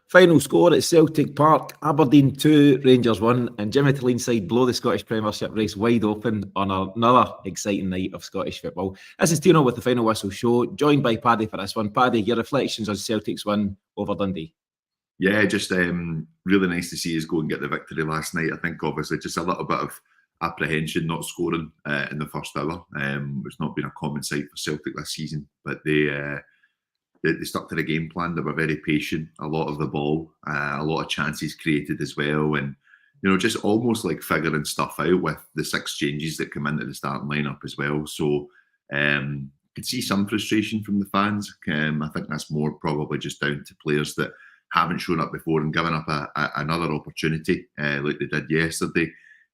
Final score at Celtic Park, Aberdeen 2, Rangers 1, and Jimmy Tilleen's side blow the Scottish Premiership race wide open on another exciting night of Scottish football. This is Tino with the Final Whistle show, joined by Paddy for this one. Paddy, your reflections on Celtic's win over Dundee? Yeah, just really nice to see us go and get the victory last night. I think obviously just a little bit of apprehension not scoring in the first hour. It's not been a common sight for Celtic this season, but they stuck to the game plan. They were very patient. A lot of the ball, a lot of chances created as well, and just almost like figuring stuff out with the 6 changes that come into the starting lineup as well. So could see some frustration from the fans. I think that's more probably just down to players that haven't shown up before and given up another opportunity like they did yesterday.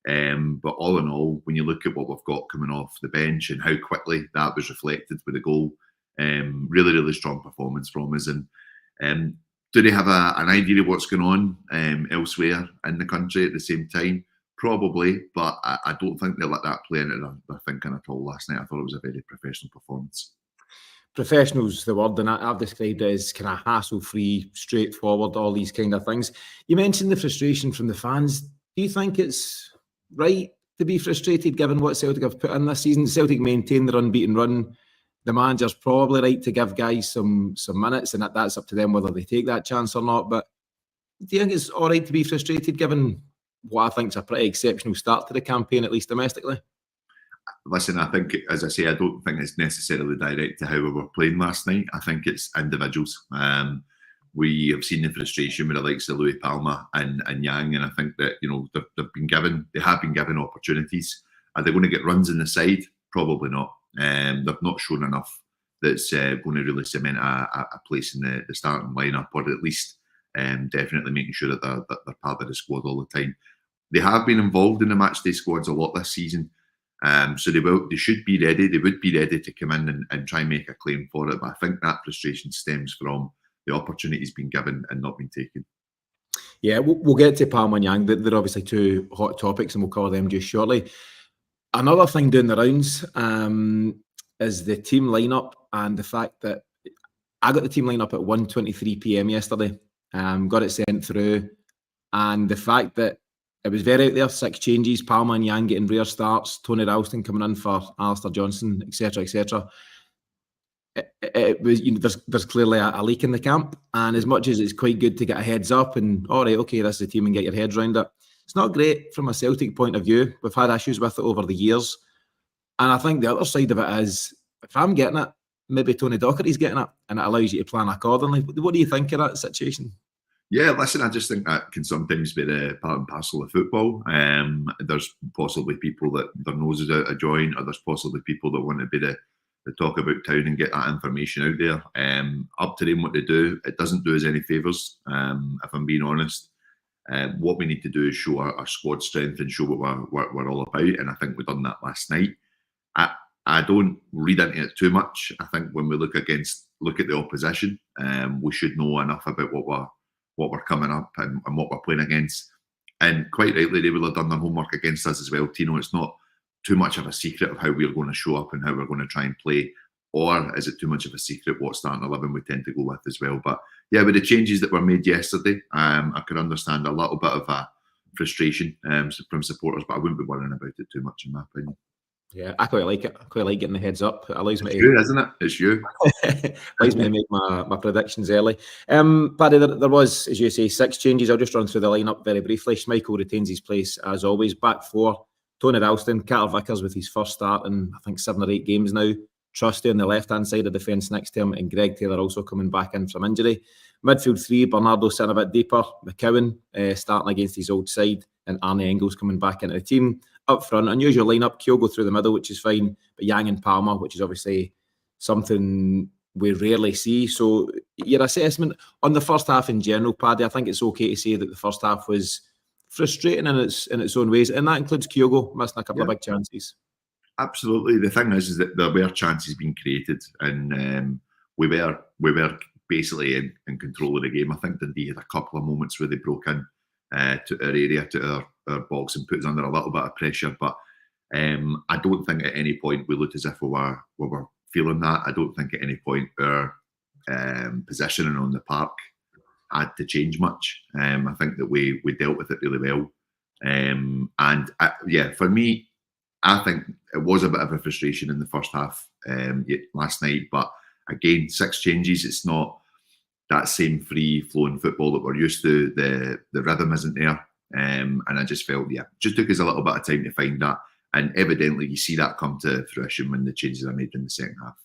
But all in all, when you look at what we've got coming off the bench and how quickly that was reflected with the goal, really, really strong performance from us. And do they have an idea of what's going on elsewhere in the country at the same time? Probably, but I don't think they let that play into their thinking at all last night. I thought it was a very professional performance. Professional's the word, and I've described it as kind of hassle-free, straightforward, all these kind of things. You mentioned the frustration from the fans. Do you think it's right to be frustrated given what Celtic have put in this season? Celtic maintain their unbeaten run. The manager's probably right to give guys some minutes, and that's up to them whether they take that chance or not. But do you think it's all right to be frustrated given what I think is a pretty exceptional start to the campaign, at least domestically? Listen, I think, as I say, I don't think it's necessarily direct to how we were playing last night. I think it's individuals. We have seen the frustration with the likes of Louis Palma and Yang, and I think that they have been given opportunities. Are they going to get runs in the side? Probably not. They've not shown enough that's going to really cement a place in the starting lineup, or at least definitely making sure that they're part of the squad all the time. They have been involved in the matchday squads a lot this season. So they should be ready. They would be ready to come in and try and make a claim for it. But I think that frustration stems from the opportunities being given and not being taken. Yeah, we'll get to Palma and Yang. They're obviously 2 hot topics, and we'll cover them just shortly. Another thing doing the rounds is the team lineup, and the fact that I got the team lineup at 1:23 p.m. yesterday. Got it sent through, and the fact that it was very out there, 6 changes, Palma and Yang getting rare starts, Tony Ralston coming in for Alistair Johnson, etc., etc. It was, there's clearly a leak in the camp, and as much as it's quite good to get a heads up and all right, okay, this is the team, and get your heads around it, it's not great from a Celtic point of view. We've had issues with it over the years, and I think the other side of it is, if I'm getting it, maybe Tony Docherty's getting it, and it allows you to plan accordingly. What do you think of that situation? Yeah, listen, I just think that can sometimes be the part and parcel of football. There's possibly people that their noses out of joint, or there's possibly people that want to be the talk about town and get that information out there. Up to them what they do. It doesn't do us any favours, if I'm being honest. What we need to do is show our squad strength and show what we're all about, and I think we've done that last night. I don't read into it too much. I think when we look at the opposition, we should know enough about what we're coming up and what we're playing against. And quite rightly, they will have done their homework against us as well, Tino. It's not too much of a secret of how we're going to show up and how we're going to try and play, or is it too much of a secret what starting 11 we tend to go with as well? But yeah, with the changes that were made yesterday, I could understand a little bit of a frustration from supporters, but I wouldn't be worrying about it too much, in my opinion. Yeah, I quite like it. I quite like getting the heads up. It allows me to... you, isn't it? It's you. Allows me to make my predictions early. Paddy, there was, as you say, 6 changes. I'll just run through the lineup very briefly. Schmeichel retains his place as always. Back 4, Tony Ralston, Carter Vickers with his first start in, I think, 7 or 8 games now. Trusty on the left-hand side of defence next to him, and Greg Taylor also coming back in from injury. Midfield 3, Bernardo sitting a bit deeper. McCowan starting against his old side, and Arne Engels coming back into the team. Up front, unusual lineup, Kyogo through the middle, which is fine, but Yang and Palma, which is obviously something we rarely see. So your assessment on the first half in general, Paddy, I think it's okay to say that the first half was frustrating in its own ways, and that includes Kyogo missing a couple of big chances. Absolutely. The thing is that there were chances being created, and we were basically in control of the game. I think Dundee had a couple of moments where they broke in to our area, to our box, and put us under a little bit of pressure. But I don't think at any point we looked as if we were feeling that. I don't think at any point our positioning on the park had to change much. I think that we dealt with it really well. For me, I think it was a bit of a frustration in the first half last night. But again, 6 changes. It's not that same free-flowing football that we're used to. The rhythm isn't there. And I just felt, just took us a little bit of time to find that. And evidently, you see that come to fruition when the changes are made in the second half.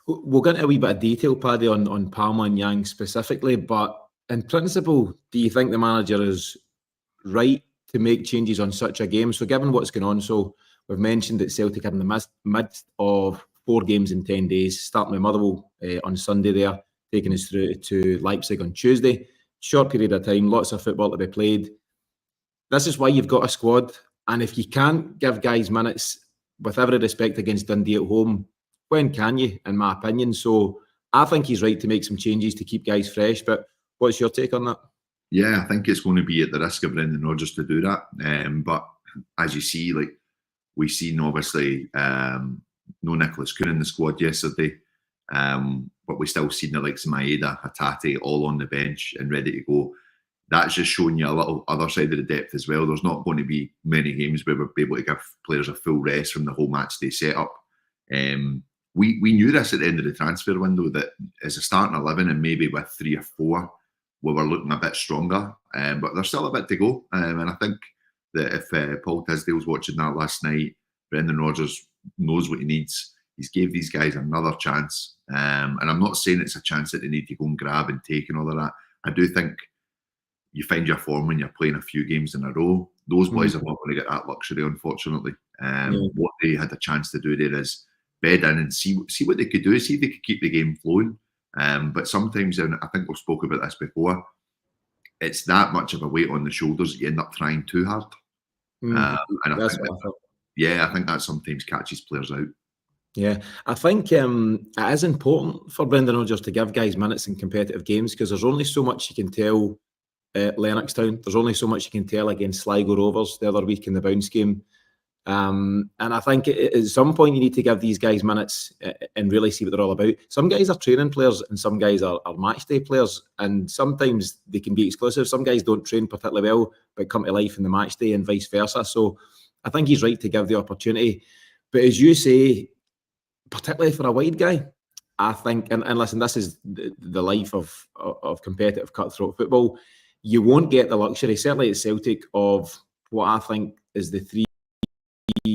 We'll get into a wee bit of detail, Paddy, on Palma and Yang specifically. But in principle, do you think the manager is right to make changes on such a game? So given what's going on, so we've mentioned that Celtic are in the midst of 4 games in 10 days, starting with Motherwell on Sunday there, taking us through to Leipzig on Tuesday. Short period of time, lots of football to be played. This is why you've got a squad. And if you can't give guys minutes, with every respect against Dundee at home, when can you, in my opinion? So I think he's right to make some changes to keep guys fresh. But what's your take on that? Yeah, I think it's going to be at the risk of Brendan Rodgers to do that. But as you see, like we've seen, obviously, no Nicholas Kuhn in the squad yesterday. But we still seen the likes of Maeda, Hatate all on the bench and ready to go. That's just showing you a little other side of the depth as well. There's not going to be many games where we'll be able to give players a full rest from the whole match day setup. We knew this at the end of the transfer window, that as a starting 11 and maybe with 3 or 4, we were looking a bit stronger. But there's still a bit to go. And I think that if Paul Tisdale's watching that last night, Brendan Rodgers knows what he needs. He's gave these guys another chance. And I'm not saying it's a chance that they need to go and grab and take and all of that. I do think you find your form when you're playing a few games in a row. Those boys are not going to get that luxury, unfortunately. What they had a chance to do there is bed in and see what they could do, see if they could keep the game flowing. But sometimes, and I think we've spoken about this before, it's that much of a weight on the shoulders that you end up trying too hard. And I think that sometimes catches players out. Yeah, I think it is important for Brendan Rodgers to give guys minutes in competitive games, because there's only so much you can tell Lennoxtown. There's only so much you can tell against Sligo Rovers the other week in the bounce game. And I think at some point you need to give these guys minutes and really see what they're all about. Some guys are training players and some guys are match day players, and sometimes they can be exclusive. Some guys don't train particularly well but come to life in the match day and vice versa. So I think he's right to give the opportunity. But as you say, particularly for a wide guy, I think, and listen, this is the life of competitive cutthroat football. You won't get the luxury, certainly at Celtic, of what I think is the 3,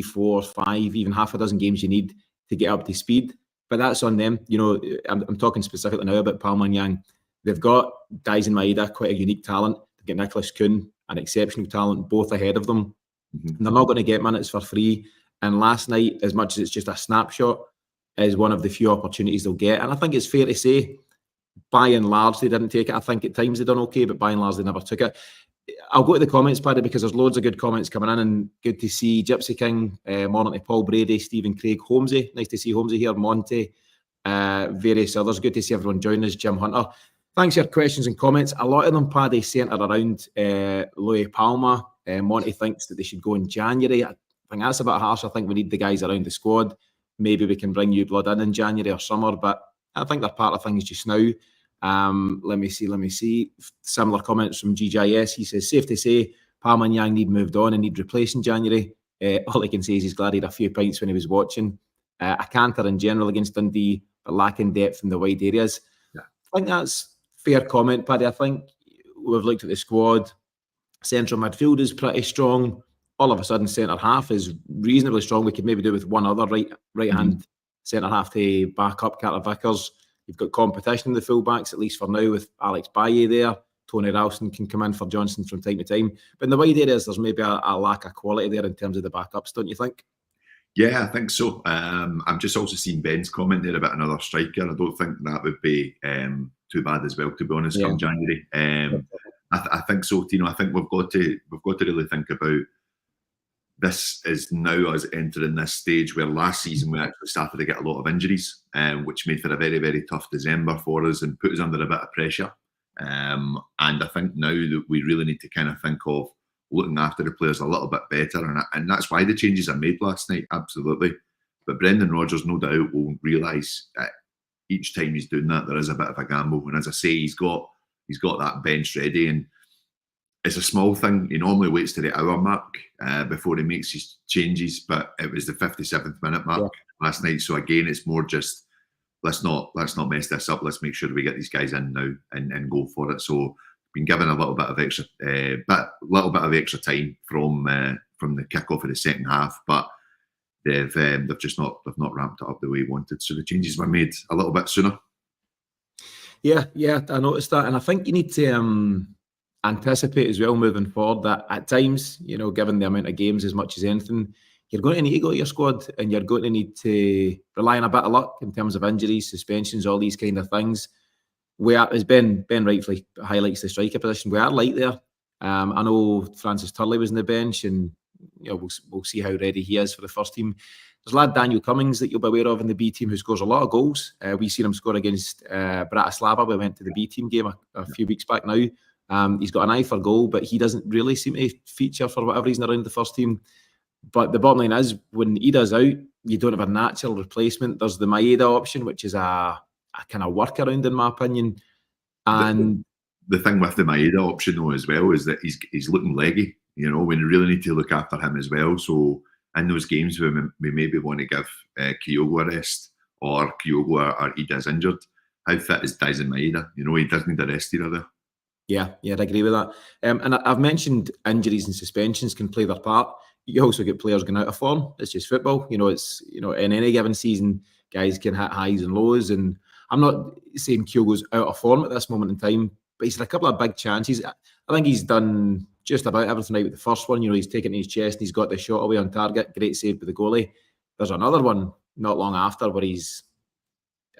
4, 5, even half a dozen games you need to get up to speed. But that's on them. You know, I'm talking specifically now about Palma and Yang. They've got guys in Maeda, quite a unique talent. They've got Nicholas Kuhn, an exceptional talent, both ahead of them. And they're not going to get minutes for free. And last night, as much as it's just a snapshot, is one of the few opportunities they'll get. And I think it's fair to say, by and large, they didn't take it. I think at times they done okay, but by and large, they never took it. I'll go to the comments, Paddy, because there's loads of good comments coming in, and good to see Gypsy King, morning to Paul Brady, Stephen Craig, Holmesy. Nice to see Holmesy here, Monty, various others. Good to see everyone join us, Jim Hunter. Thanks for your questions and comments. A lot of them, Paddy, centre around Louis Palma. Monty thinks that they should go in January. I think that's a bit harsh. I think we need the guys around the squad. Maybe we can bring new blood in January or summer, but I think they're part of things just now. Let me see. Similar comments from GJS. He says, safe to say, Palma and Yang need moved on and need replaced in January. All I can say is he's glad he had a few pints when he was watching. A canter in general against Dundee, but lacking depth in the wide areas. Yeah. I think that's fair comment, Paddy. I think we've looked at the squad. Central midfield is pretty strong. All of a sudden, centre half is reasonably strong. We could maybe do with one other right hand centre half to back up Carter Vickers. You've got competition in the full-backs, at least for now, with Alex Baye there. Tony Ralston can come in for Johnson from time to time. But in the wide areas, there's maybe a lack of quality there in terms of the backups, don't you think? Yeah, I think so. I've just also seen Ben's comment there about another striker. I don't think that would be too bad as well, to be honest, come January. I think so, Tino. I think we've got to really think about this is now us entering this stage where last season we actually started to get a lot of injuries, which made for a very, very tough December for us and put us under a bit of pressure. And I think now that we really need to kind of think of looking after the players a little bit better. And that's why the changes are made last night, absolutely. But Brendan Rodgers, no doubt, will realise each time he's doing that, there is a bit of a gamble. And as I say, he's got he's got that bench ready, and it's a small thing. He normally waits to the hour mark before he makes his changes, but it was the 57th minute mark last night. So again, it's more just let's not mess this up. Let's make sure we get these guys in now and go for it. So been given a little bit of extra time from the kickoff of the second half, but they've not ramped it up the way he wanted. So the changes were made a little bit sooner. Yeah, I noticed that, and I think you need to anticipate as well moving forward that at times, given the amount of games as much as anything, you're going to need to go to your squad, and you're going to need to rely on a bit of luck in terms of injuries, suspensions, all these kind of things. We are, as Ben rightfully highlights the striker position, we are light there. I know Francis Turley was on the bench, and we'll see how ready he is for the first team. There's a lad, Daniel Cummings, that you'll be aware of in the B team, who scores a lot of goals. We've seen him score against Bratislava. We went to the B team game a few weeks back now. He's got an eye for goal, but he doesn't really seem to feature for whatever reason around the first team. But the bottom line is, when Ida's out, you don't have a natural replacement. There's the Maeda option, which is a kind of workaround, in my opinion. And the thing with the Maeda option, though, as well, is that he's looking leggy. When you really need to look after him as well. So in those games where we maybe want to give Kyogo a rest, or Kyogo or Ida's injured, how fit is Dyson Maeda? He does need a rest either there. Yeah, I'd agree with that. And I've mentioned injuries and suspensions can play their part. You also get players going out of form. It's just football. It's in any given season, guys can hit highs and lows. And I'm not saying Kyogo's out of form at this moment in time, but he's had a couple of big chances. I think he's done just about everything right with the first one. He's taken his chest and he's got the shot away on target. Great save by the goalie. There's another one not long after where he's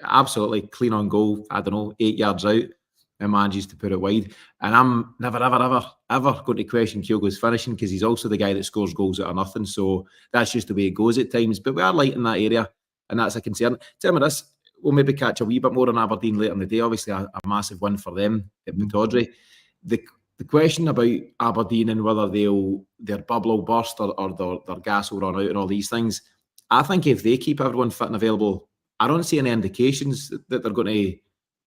absolutely clean on goal. 8 yards out, and manages to put it wide. And I'm never, ever going to question Kyogo's finishing, because he's also the guy that scores goals out of nothing. So that's just the way it goes at times. But we are light in that area, and that's a concern. Tell me this, we'll maybe catch a wee bit more on Aberdeen later in the day. Obviously, a massive win for them at Pittodrie. The question about Aberdeen and whether their bubble will burst or their gas will run out and all these things, I think if they keep everyone fit and available, I don't see any indications that they're going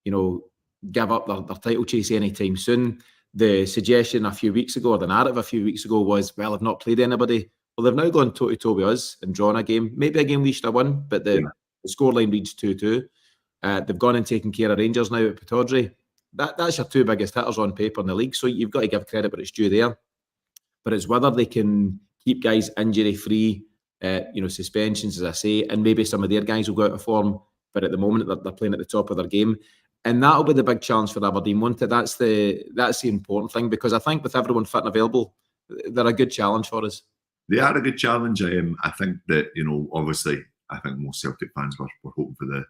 to, give up their title chase anytime soon. The suggestion a few weeks ago, or the narrative a few weeks ago, was, well, they've not played anybody. Well, they've now gone toe-to-toe with us and drawn a game. Maybe a game we should have won, but the scoreline reads 2-2. They've gone and taken care of Rangers now at Pittodrie. That's your two biggest hitters on paper in the league, so you've got to give credit where it's due there. But it's whether they can keep guys injury-free, suspensions, as I say, and maybe some of their guys will go out of form, but at the moment they're playing at the top of their game. And that'll be the big challenge for Aberdeen, won't it? That's the important thing, because I think with everyone fit and available, they're a good challenge for us. They are a good challenge. I think that, obviously, I think most Celtic fans were hoping for the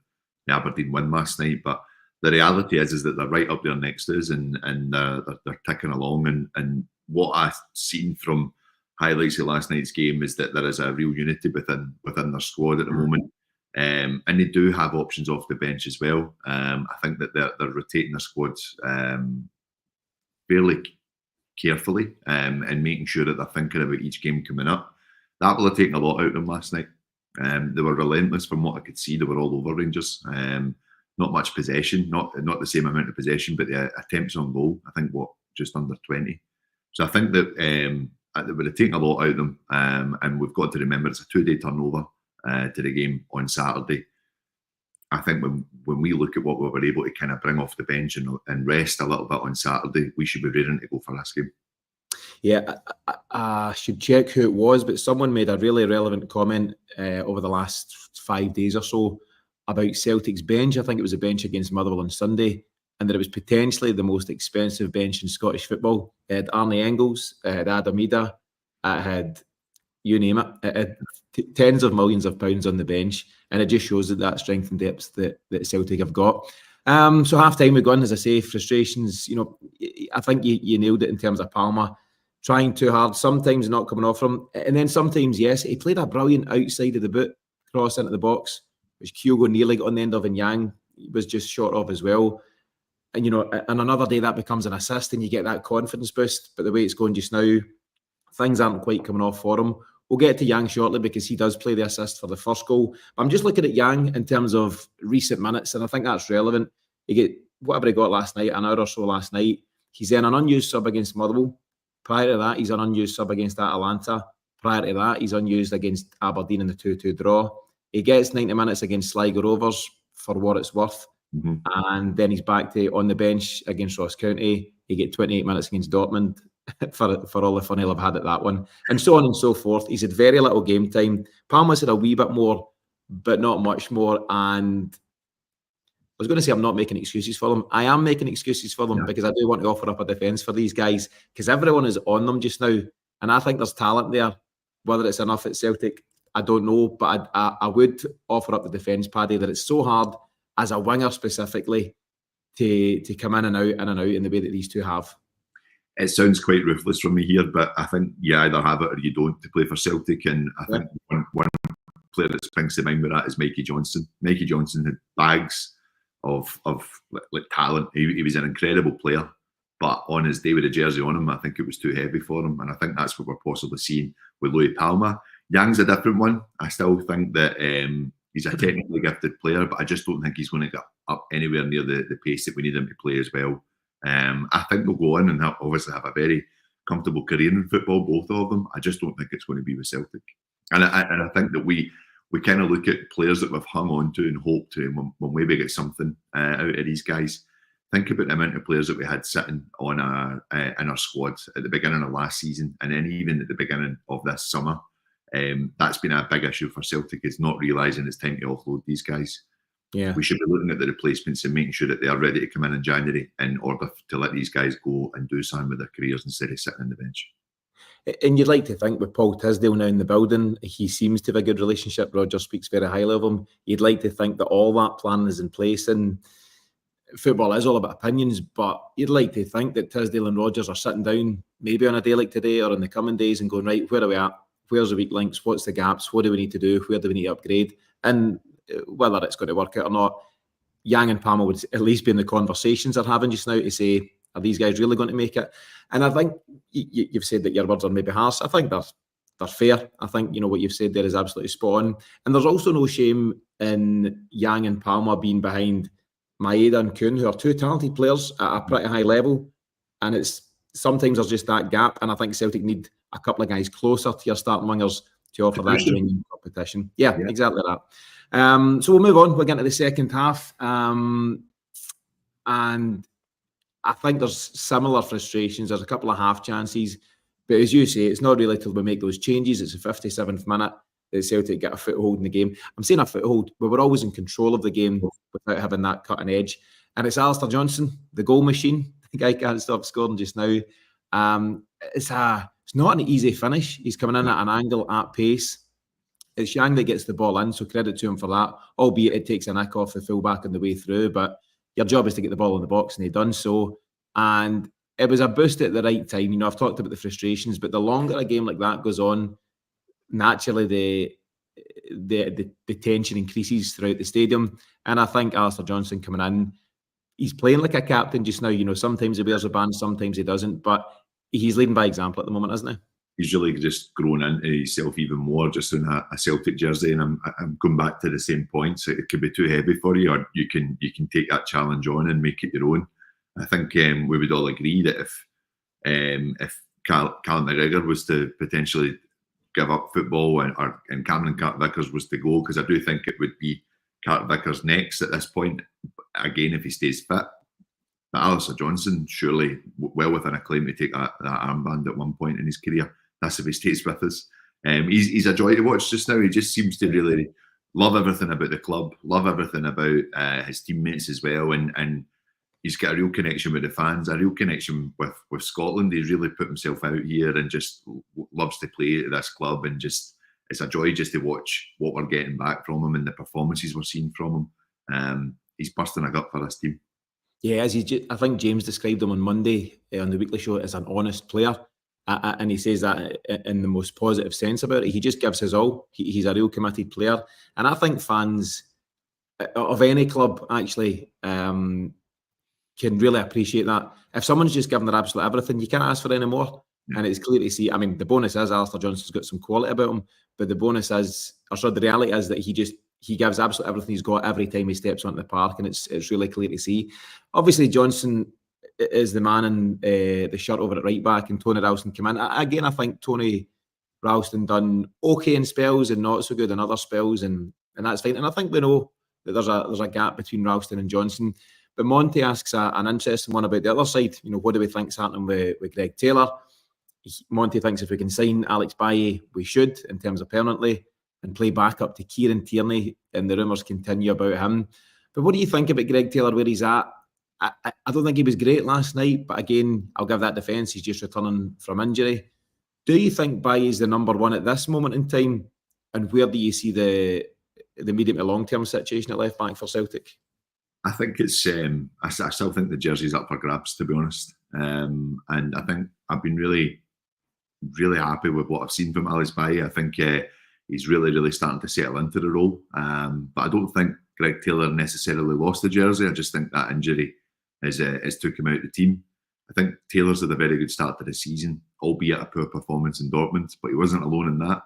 Aberdeen win last night, but the reality is that they're right up there next to us, and they're ticking along. And what I've seen from highlights of last night's game is that there is a real unity within their squad at the moment. And they do have options off the bench as well. I think that they're rotating their squads fairly carefully, and making sure that they're thinking about each game coming up. That will have taken a lot out of them last night. They were relentless from what I could see. They were all over Rangers. Not much possession, not the same amount of possession, but the attempts on goal, I think, just under 20. So I think that they would have taken a lot out of them. And we've got to remember it's a 2-day turnover to the game on Saturday. I think when we look at what we were able to kind of bring off the bench and rest a little bit on Saturday, we should be ready to go for this game. Yeah, I should check who it was, but someone made a really relevant comment over the last 5 days or so about Celtic's bench. I think it was a bench against Motherwell on Sunday, and that it was potentially the most expensive bench in Scottish football. It had Arnie Engels, it had Adam Ida, it had, you name it, it had tens of millions of pounds on the bench, and it just shows that strength and depth that Celtic have got. So half time we go in, as I say, frustrations. I think you nailed it in terms of Palmer trying too hard, sometimes not coming off from, and then sometimes yes, he played a brilliant outside of the boot cross into the box, which Kyogo nearly got on the end of, and Yang was just short of as well. And and another day that becomes an assist, and you get that confidence boost. But the way it's going just now, things aren't quite coming off for him. We'll get to Yang shortly, because he does play the assist for the first goal. But I'm just looking at Yang in terms of recent minutes, and I think that's relevant. whatever he got last night, an hour or so last night. He's then an unused sub against Motherwell. Prior to that, he's an unused sub against Atalanta. Prior to that, he's unused against Aberdeen in the 2-2 draw. He gets 90 minutes against Sligo Rovers for what it's worth. And then he's back to on the bench against Ross County. He get 28 minutes against Dortmund for all the fun he'll have had at that one. And so on and so forth. He's had very little game time. Palmer's had a wee bit more, but not much more. And I was going to say I'm not making excuses for them. I am making excuses for them because I do want to offer up a defence for these guys because everyone is on them just now. And I think there's talent there. Whether it's enough at Celtic, I don't know. But I would offer up the defence, Paddy, that it's so hard as a winger specifically to come in and out in the way that these two have. It sounds quite ruthless from me here, but I think you either have it or you don't to play for Celtic. And I think one player that springs to mind with that is Mikey Johnson. Mikey Johnson had bags of like talent. He was an incredible player, but on his day with a jersey on him, I think it was too heavy for him. And I think that's what we're possibly seeing with Louis Palmer. Yang's a different one. I still think that he's a technically gifted player, but I just don't think he's going to get up anywhere near the pace that we need him to play as well. I think they'll go in and obviously have a very comfortable career in football, both of them. I just don't think it's going to be with Celtic. And I think that we kind of look at players that we've hung on to and hoped to, and when we get something out of these guys, think about the amount of players that we had sitting on in our squad at the beginning of last season, and then even at the beginning of this summer. That's been a big issue for Celtic, is not realising it's time to offload these guys. Yeah, we should be looking at the replacements and making sure that they are ready to come in January in order to let these guys go and do something with their careers instead of sitting on the bench. And you'd like to think with Paul Tisdale now in the building, he seems to have a good relationship. Rodgers speaks very highly of him. You'd like to think that all that plan is in place. And football is all about opinions, but you'd like to think that Tisdale and Rodgers are sitting down maybe on a day like today or in the coming days and going, right, where are we at? Where's the weak links? What's the gaps? What do we need to do? Where do we need to upgrade? And whether it's going to work out or not, Yang and Palmer would at least be in the conversations they're having just now to say, are these guys really going to make it? And I think you've said that your words are maybe harsh. I think they're fair. I think, what you've said there is absolutely spot on. And there's also no shame in Yang and Palmer being behind Maeda and Kuhn, who are two talented players at a pretty high level. And it's sometimes there's just that gap. And I think Celtic need a couple of guys closer to your starting wingers to offer that genuine competition. Yeah, exactly that. So we'll move on. We'll get into the second half. And I think there's similar frustrations. There's a couple of half chances. But as you say, it's not really till we make those changes. It's the 57th minute that Celtic get a foothold in the game. I'm saying a foothold, but we're always in control of the game without having that cutting edge. And it's Alistair Johnson, the goal machine. The guy can't stop scoring just now. It's not an easy finish. He's coming in at an angle at pace. It's Yang that gets the ball in, so credit to him for that, albeit it takes a nick off the fullback on the way through, but your job is to get the ball in the box, and he done so. And it was a boost at the right time. I've talked about the frustrations, but the longer a game like that goes on, naturally the tension increases throughout the stadium. And I think Alistair Johnson coming in, he's playing like a captain just now. Sometimes he wears a band, sometimes he doesn't, but he's leading by example at the moment, isn't he? He's really just grown into himself even more just in a Celtic jersey, and I'm going back to the same points. It could be too heavy for you, or you can take that challenge on and make it your own. I think we would all agree that if Callum McGregor was to potentially give up football and Cameron Carter-Vickers was to go, because I do think it would be Carter-Vickers next at this point, again, if he stays fit. But Alistair Johnson, surely well within a claim to take that armband at one point in his career. That's if he stays with us. He's a joy to watch just now. He just seems to really love everything about the club, love everything about his teammates as well. And he's got a real connection with the fans, a real connection with Scotland. He's really put himself out here and just loves to play at this club. And just it's a joy just to watch what we're getting back from him and the performances we're seeing from him. He's busting a gut for this team. Yeah, I think James described him on Monday on the weekly show as an honest player. And he says that in the most positive sense about it. He just gives his all. He's a real committed player. And I think fans of any club actually can really appreciate that. If someone's just given their absolute everything, you can't ask for any more. And it's clear to see. I mean, the bonus is Alistair Johnson's got some quality about him, but the bonus is, the reality is that he he gives absolutely everything he's got every time he steps onto the park, and it's really clear to see. Obviously, Johnson is the man in the shirt over at right back, and Tony Ralston came in. Again, I think Tony Ralston done okay in spells and not so good in other spells, and that's fine. And I think we know that there's a gap between Ralston and Johnson. But Monty asks an interesting one about the other side. What do we think's happening with Greg Taylor? Monty thinks if we can sign Alex Bailly, we should, in terms of permanently, and play back up to Kieran Tierney, and the rumours continue about him. But what do you think about Greg Taylor, where he's at? I don't think he was great last night, but again, I'll give that defence. He's just returning from injury. Do you think Bailly is the number one at this moment in time? And where do you see the medium to long-term situation at left back for Celtic? I think it's. I still think the jersey's up for grabs, to be honest. And I think I've been really happy with what I've seen from Alex Bailly. I think he's really starting to settle into the role. But I don't think Greg Taylor necessarily lost the jersey. I just think that injury has took him out of the team. I think Taylor's had a very good start to the season, albeit a poor performance in Dortmund, but he wasn't alone in that.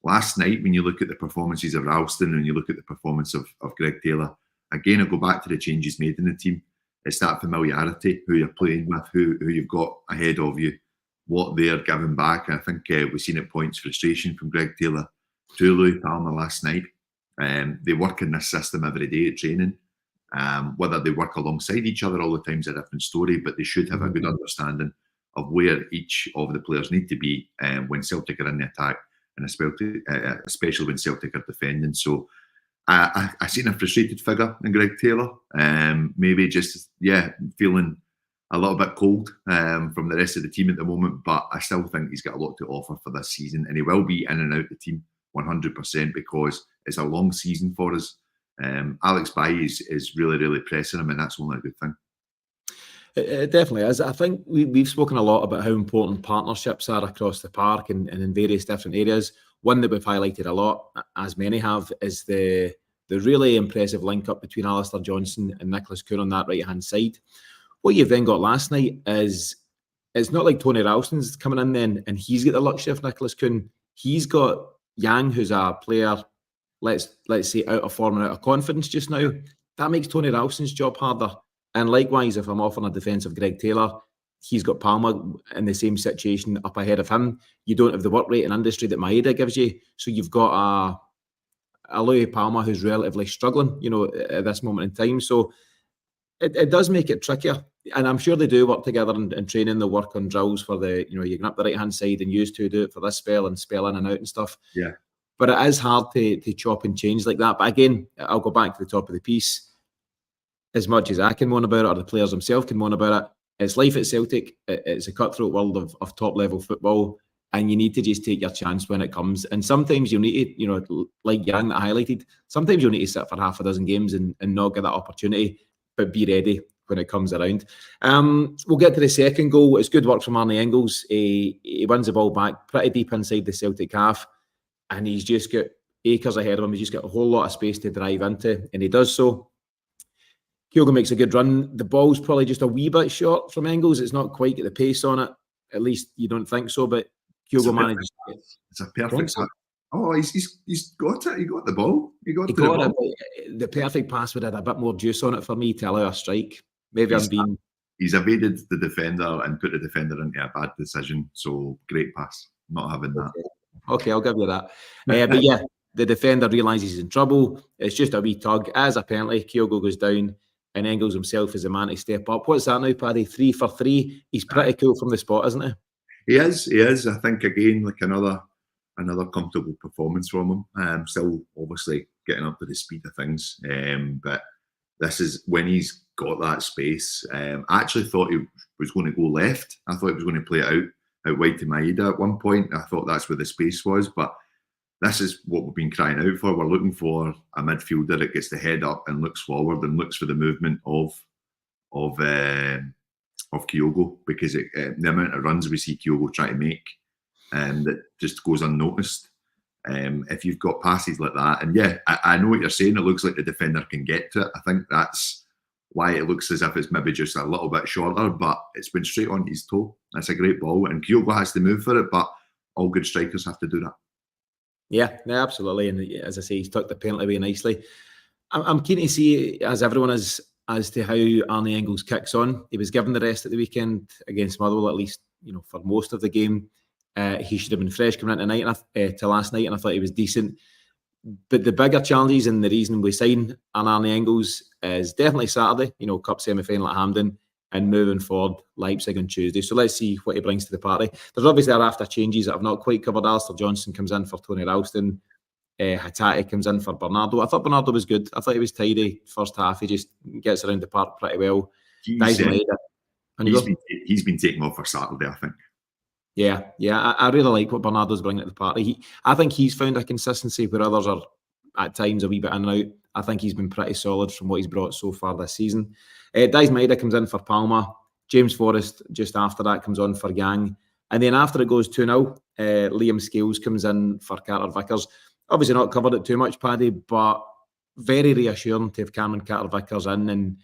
Last night, when you look at the performances of Ralston and you look at the performance of Greg Taylor, again, I go back to the changes made in the team. It's that familiarity, who you're playing with, who you've got ahead of you, what they're giving back. And I think we've seen at points frustration from Greg Taylor to Louis Palmer last night. They work in this system every day at training. Whether they work alongside each other all the time is a different story, but they should have a good understanding of where each of the players need to be when Celtic are in the attack, and especially when Celtic are defending. So I seen a frustrated figure in Greg Taylor, maybe just feeling a little bit cold from the rest of the team at the moment, but I still think he's got a lot to offer for this season, and he will be in and out the team 100% because it's a long season for us. Alex Bailly is really pressing him, and that's only a good thing. It definitely is. I think we've spoken a lot about how important partnerships are across the park and in various different areas. One that we've highlighted a lot, as many have, is the really impressive link up between Alistair Johnson and Nicholas Kuhn on that right-hand side. What you've then got last night is, it's not like Tony Ralston's coming in then and he's got the luxury of Nicholas Kuhn. He's got Yang, who's a player, let's say, out of form and out of confidence just now. That makes Tony Ralston's job harder. And likewise, if I'm offering a defence of Greg Taylor, he's got Palmer in the same situation up ahead of him. You don't have the work rate in industry that Maeda gives you. So you've got a Louis Palmer who's relatively struggling, at this moment in time. So it does make it trickier. And I'm sure they do work together in training. They'll work on drills for you can up the right-hand side and use to do it for this spell and spell in and out and stuff. Yeah. But it is hard to chop and change like that. But again, I'll go back to the top of the piece. As much as I can moan about it, or the players themselves can moan about it, it's life at Celtic. It's a cutthroat world of top-level football, and you need to just take your chance when it comes. And sometimes you'll need to, like Yang that I highlighted, sometimes you'll need to sit for half a dozen games and not get that opportunity, but be ready when it comes around. We'll get to the second goal. It's good work from Arnie Engels. He wins the ball back pretty deep inside the Celtic half, and he's just got acres ahead of him. He's just got a whole lot of space to drive into, and he does so. Kyogo makes a good run. The ball's probably just a wee bit short from Engels. It's not quite at the pace on it. At least you don't think so, but Kyogo manages to get... It's a perfect pass. Oh, he's got it. He got the ball. He got the perfect pass would have a bit more juice on it for me to allow a strike. Maybe He's evaded the defender and put the defender into a bad decision. So great pass. Not having that. Okay, I'll give you that. But yeah, the defender realises he's in trouble. It's just a wee tug. As apparently Kyogo goes down, and Engels himself is the man to step up. What's that now, Paddy? 3 for 3. He's pretty cool from the spot, isn't he? He is. I think, again, like another comfortable performance from him. Still, obviously, getting up to the speed of things. But this is when he's got that space. I actually thought he was going to go left. I thought he was going to play it out wide to Maeda at one point. I thought that's where the space was. But this is what we've been crying out for. We're looking for a midfielder that gets the head up and looks forward and looks for the movement of Kyogo, because the amount of runs we see Kyogo try to make that just goes unnoticed. If you've got passes like that, and yeah, I know what you're saying. It looks like the defender can get to it. I think that's why it looks as if it's maybe just a little bit shorter, but it's been straight on his toe. That's a great ball, and Kyogo has to move for it, but all good strikers have to do that. Yeah, absolutely. And as I say, he's tucked the penalty away nicely. I'm keen to see, as everyone is, as to how Arne Engels kicks on. He was given the rest at the weekend against Motherwell, at least for most of the game. He should have been fresh coming into tonight to last night, and I thought he was decent. But the bigger challenges and the reason we sign Arne Engels is definitely Saturday, Cup semi-final at Hampden, and moving forward, Leipzig on Tuesday. So let's see what he brings to the party. There's obviously thereafter changes that I've not quite covered. Alistair Johnson comes in for Tony Ralston. Hatate comes in for Bernardo. I thought Bernardo was good. I thought he was tidy first half. He just gets around the park pretty well. He's been taken off for Saturday, I think. Yeah. I really like what Bernardo's bringing to the party. I think he's found a consistency where others are at times a wee bit in and out. I think he's been pretty solid from what he's brought so far this season. Dice Maida comes in for Palma. James Forrest just after that comes on for Yang. And then after it goes 2-0, Liam Scales comes in for Carter Vickers. Obviously not covered it too much, Paddy, but very reassuring to have Cameron Carter-Vickers in. And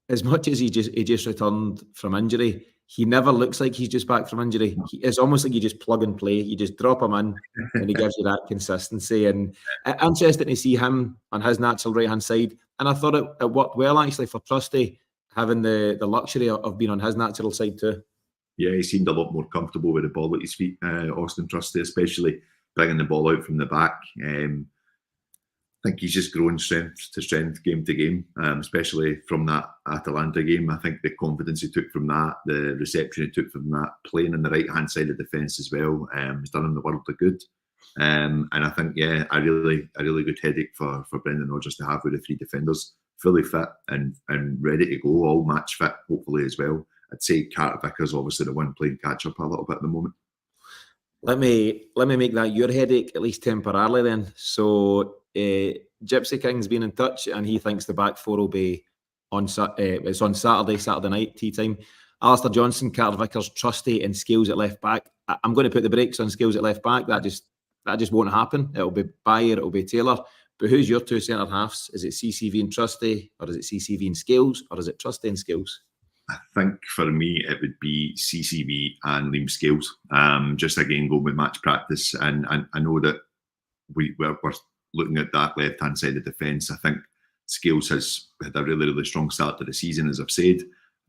as much as he just returned from injury, he never looks like he's just back from injury. It's almost like you just plug and play. You just drop him in and he gives you that consistency. And interesting to see him on his natural right-hand side. And I thought it worked well, actually, for Trusty, having the luxury of being on his natural side too. Yeah, he seemed a lot more comfortable with the ball at his feet, Austin Trusty, especially bringing the ball out from the back. I think he's just growing strength to strength, game to game, especially from that Atalanta game. I think the confidence he took from that, the reception he took from that, playing on the right-hand side of the defence as well, has done him the world of good. And I think, a really good headache for Brendan Rodgers to have with the three defenders, fully fit and ready to go, all match fit, hopefully as well. I'd say Carter Vickers obviously the one playing catch up a little bit at the moment. Let me make that your headache, at least temporarily then. So Gypsy King's been in touch and he thinks the back four will be it's on Saturday night, tea time. Alistair Johnson, Carter Vickers, Trusty and Scales at left back. I'm going to put the brakes on Scales at left back. That just won't happen. It'll be Bayer, it'll be Taylor. But who's your two centre halves? Is it CCV and Trusty, or is it CCV and Scales, or is it Trusty and Scales? I think for me it would be CCV and Liam Scales. Just again going with match practice, and I know that we're looking at that left hand side of defence. I think Scales has had a really strong start to the season, as I've said.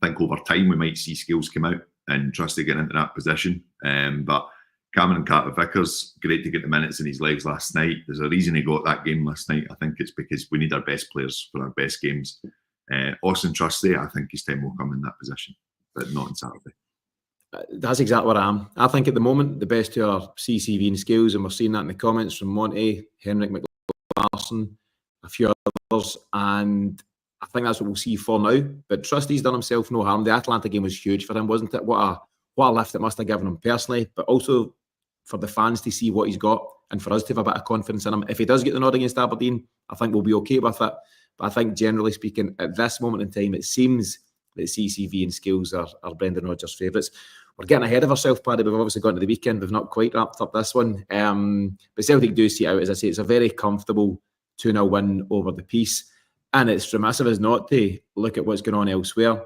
I think over time we might see Scales come out and Trusty get into that position. But Cameron Carter-Vickers, great to get the minutes in his legs last night. There's a reason he got that game last night. I think it's because we need our best players for our best games. Austin Trusty, I think his time will come in that position, but not on Saturday. That's exactly what I am. I think at the moment the best two are CCV and Scales, and we're seeing that in the comments from Monty, Henrik McLaughlin, a few others, and I think that's what we'll see for now. But Trusty's done himself no harm. The Atalanta game was huge for him, wasn't it? What a lift it must have given him personally, but also for the fans to see what he's got and for us to have a bit of confidence in him. If he does get the nod against Aberdeen, I think we'll be okay with it. But I think generally speaking, at this moment in time, it seems that CCV and Scales are Brendan Rodgers' favourites. We're getting ahead of ourselves, Paddy. We've obviously gone to the weekend. We've not quite wrapped up this one. But Celtic do see it out. As I say, it's a very comfortable 2-0 win over the Peace. And it's remiss of us not to look at what's going on elsewhere.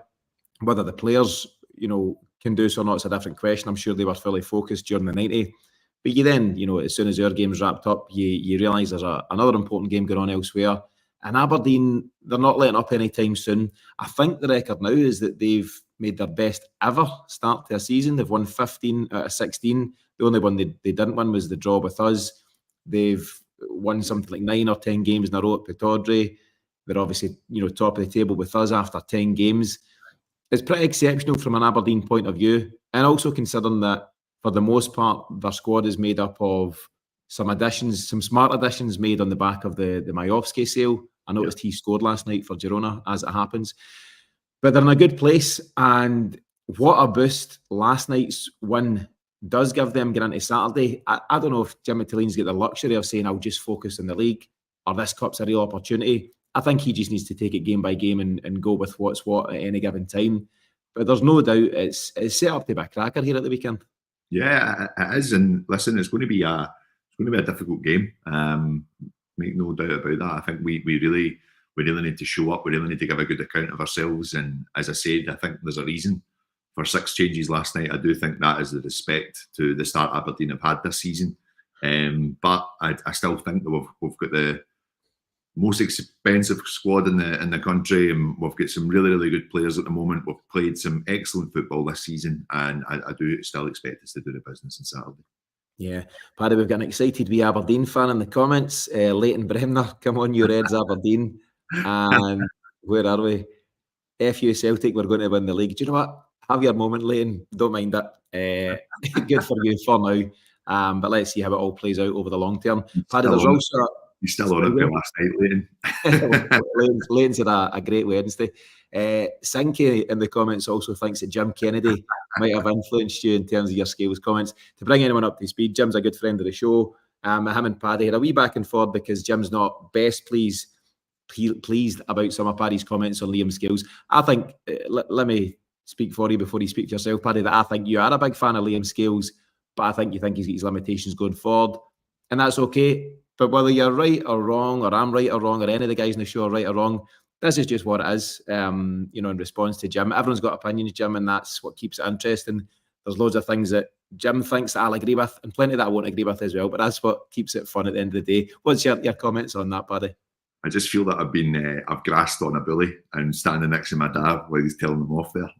Whether the players, can do so or not, it's a different question. I'm sure they were fully focused during the 90. But you then, as soon as our game's wrapped up, you realise there's another important game going on elsewhere. And Aberdeen, they're not letting up anytime soon. I think the record now is that they've made their best ever start to a season. They've won 15 out of 16. The only one they didn't win was the draw with us. They've won something like 9 or 10 games in a row at Pittodrie. They're obviously, top of the table with us after 10 games. It's pretty exceptional from an Aberdeen point of view. And also considering that, for the most part, their squad is made up of some additions, some smart additions made on the back of the Majowski sale. I noticed he scored last night for Girona, as it happens. But they're in a good place. And what a boost last night's win does give them getting into Saturday. I don't know if Jimmy Tilleen's got the luxury of saying, I'll just focus on the league, or this cup's a real opportunity. I think he just needs to take it game by game and go with what's what at any given time. But there's no doubt it's set up to be a cracker here at the weekend. Yeah, it is. And listen, it's going to be a difficult game. Make no doubt about that. I think we really need to show up. We really need to give a good account of ourselves. And as I said, I think there's a reason for 6 changes last night. I do think that is the respect to the start Aberdeen have had this season. But I still think that we've got the most expensive squad in the country, and we've got some really, really good players at the moment. We've played some excellent football this season, and I do still expect us to do the business on Saturday. Yeah, Paddy, we've got an excited wee Aberdeen fan in the comments. Leighton Bremner, come on, you Reds, Aberdeen. And where are we? FU Celtic, we're going to win the league. Do you know what? Have your moment, Leighton. Don't mind it. Good for you for now. But let's see how it all plays out over the long term. Paddy, there's also... He's still on it last night, Leighton. Leighton's had a great Wednesday. Sinky in the comments also thinks that Jim Kennedy might have influenced you in terms of your skills comments. To bring anyone up to speed, Jim's a good friend of the show. Him and Paddy had a wee back and forth because Jim's not best pleased about some of Paddy's comments on Liam Scales. I think, let me speak for you before you speak to yourself, Paddy, that I think you are a big fan of Liam Scales, but I think you think he's got his limitations going forward, and that's okay. But whether you're right or wrong, or I'm right or wrong, or any of the guys in the show are right or wrong, this is just what it is. In response to Jim, everyone's got opinions, Jim, and that's what keeps it interesting. There's loads of things that Jim thinks that I'll agree with, and plenty that I won't agree with as well. But that's what keeps it fun at the end of the day. What's your comments on that, Paddy? I just feel that I've grasped on a bully and standing next to my dad while he's telling them off there.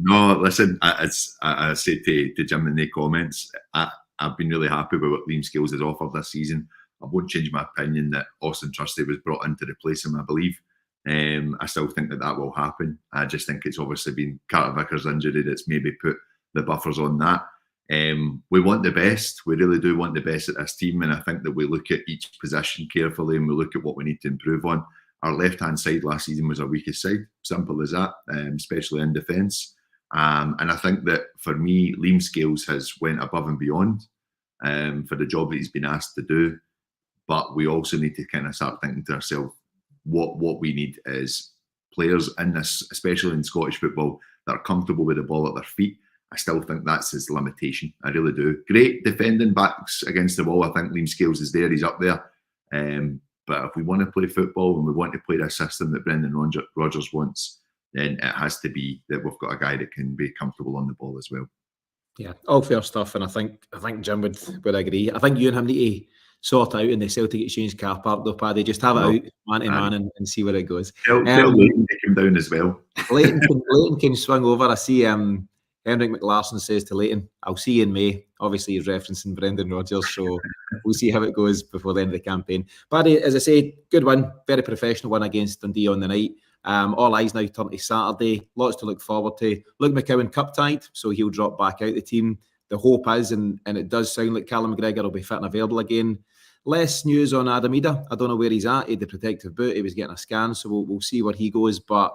No, listen, as I said to Jim in the comments, I've been really happy with what Liam Scales has offered this season. I won't change my opinion that Austin Trusty was brought in to replace him, I believe. I still think that will happen. I just think it's obviously been Carter Vickers' injury that's maybe put the buffers on that. We want the best. We really do want the best at this team, and I think that we look at each position carefully and we look at what we need to improve on. Our left-hand side last season was our weakest side, simple as that, especially in defence. And I think that for me, Liam Scales has went above and beyond for the job that he's been asked to do. But we also need to kind of start thinking to ourselves, what we need is players in this, especially in Scottish football, that are comfortable with the ball at their feet. I still think that's his limitation. I really do. Great defending backs against the wall. I think Liam Scales is there. He's up there. But if we want to play football and we want to play the system that Brendan Rodgers wants, then it has to be that we've got a guy that can be comfortable on the ball as well. Yeah, all fair stuff, and I think Jim would agree. I think you and him need to sort out in the Celtic Exchange car park though, Paddy. Just have it out man to man and see where it goes. Tell Leighton to come down as well. Leighton can swing over. I see Henrik McLarson says to Leighton, I'll see you in May. Obviously he's referencing Brendan Rodgers, so we'll see how it goes before the end of the campaign. Paddy, as I say, good win, very professional win against Dundee on the night. All eyes now turn to Saturday. Lots to look forward to. Luke McCowan cup tied, so he'll drop back out the team. The hope is, and it does sound like Callum McGregor will be fit and available again. Less news on Adam Ida. I don't know where he's at. He had the protective boot. He was getting a scan, so we'll see where he goes. But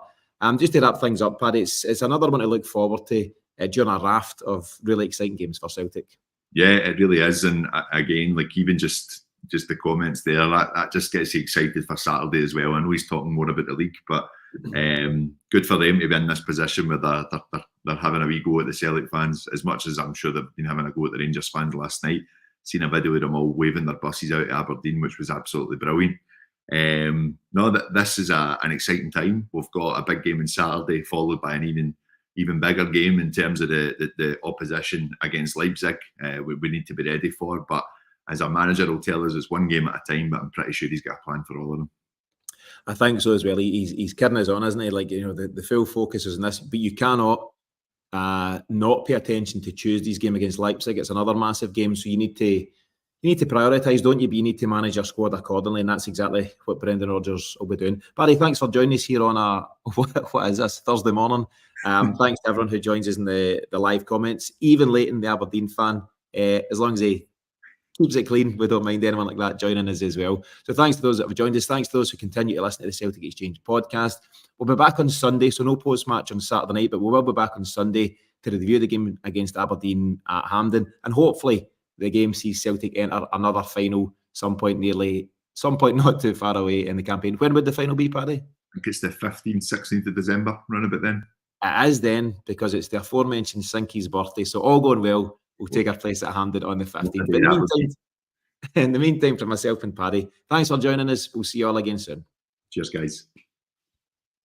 just to wrap things up, Paddy, it's another one to look forward to during a raft of really exciting games for Celtic. Yeah, it really is. And again, like even just the comments there, that just gets you excited for Saturday as well. I know he's talking more about the league, but good for them to be in this position where they're having a wee go at the Celtic fans, as much as I'm sure they've been having a go at the Rangers fans last night. Seen a video of them all waving their buses out at Aberdeen, which was absolutely brilliant. This is an exciting time. We've got a big game on Saturday, followed by an even bigger game in terms of the opposition against Leipzig. We need to be ready for, but as our manager will tell us, it's one game at a time, but I'm pretty sure he's got a plan for all of them. I think so as well. He's kidding us on, isn't he? Like, the full focus is on this, but you cannot not pay attention to Tuesday's game against Leipzig. It's another massive game, so you need to prioritise, don't you? But you need to manage your squad accordingly, and that's exactly what Brendan Rodgers will be doing. Barry, thanks for joining us here on what is this, Thursday morning. Thanks to everyone who joins us in the live comments, even Leighton, the Aberdeen fan. As long as he keeps it clean, we don't mind anyone like that joining us as well. So thanks to those that have joined us. Thanks to those who continue to listen to the Celtic Exchange podcast. We'll be back on Sunday, so no post-match on Saturday night, but we will be back on Sunday to review the game against Aberdeen at Hampden. And hopefully the game sees Celtic enter another final some point not too far away in the campaign. When would the final be, Paddy? I think it's the 15th, 16th of December, round about then. It is then, because it's the aforementioned Sinky's birthday. So all going well, we'll take our place at Hampden on the 15th. But in the meantime, for myself and Paddy, thanks for joining us. We'll see you all again soon. Cheers, guys.